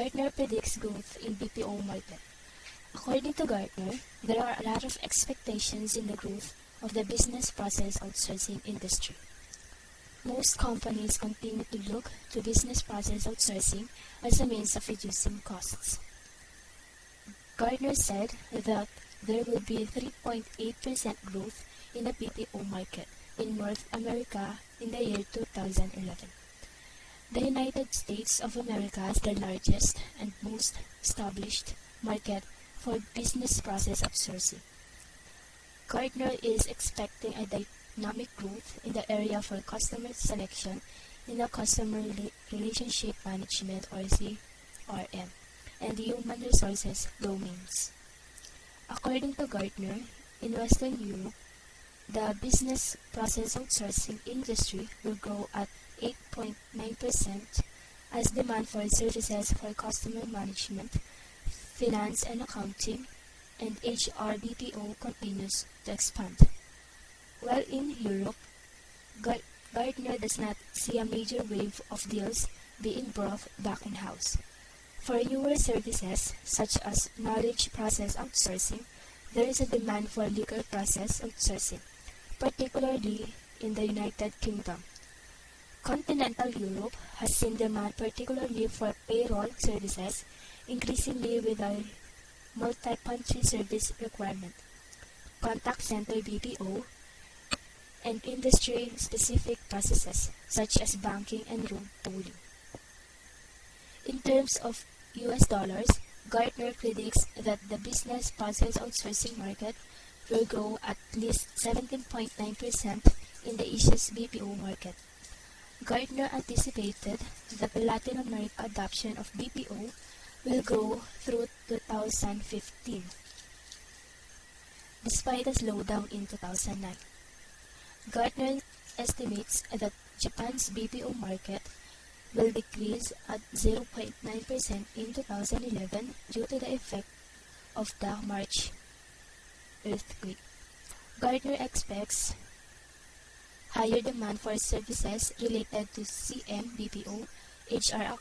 Gartner predicts growth in BPO market. According to Gartner, there are a lot of expectations in the growth of the business process outsourcing industry. Most companies continue to look to business process outsourcing as a means of reducing costs. Gartner said that there will be 3.8% growth in the BPO market in North America in the year 2011. The United States of America is the largest and most established market for business process outsourcing. Gartner is expecting a dynamic growth in the area for customer selection in the customer relationship management or CRM and human resources domains. According to Gartner, in Western Europe, the business process outsourcing industry will grow at 8.9% as demand for services for customer management, finance and accounting, and HR BPO continues to expand. While in Europe, Gartner does not see a major wave of deals being brought back in-house. For newer services such as knowledge process outsourcing, there is a demand for legal process outsourcing, particularly in the United Kingdom. Continental Europe has seen demand particularly for payroll services, increasingly with a multi-country service requirement, contact center BPO, and industry-specific processes such as banking and room tolling. In terms of US dollars, Gartner predicts that the business process outsourcing market will grow at least 17.9% in the Asia's BPO market. Gartner anticipated that the Latin America adoption of BPO will grow through 2015, despite a slowdown in 2009. Gartner estimates that Japan's BPO market will decrease at 0.9% in 2011 due to the effect of the March earthquake. Gartner expects higher demand for services related to CM, BPO, HR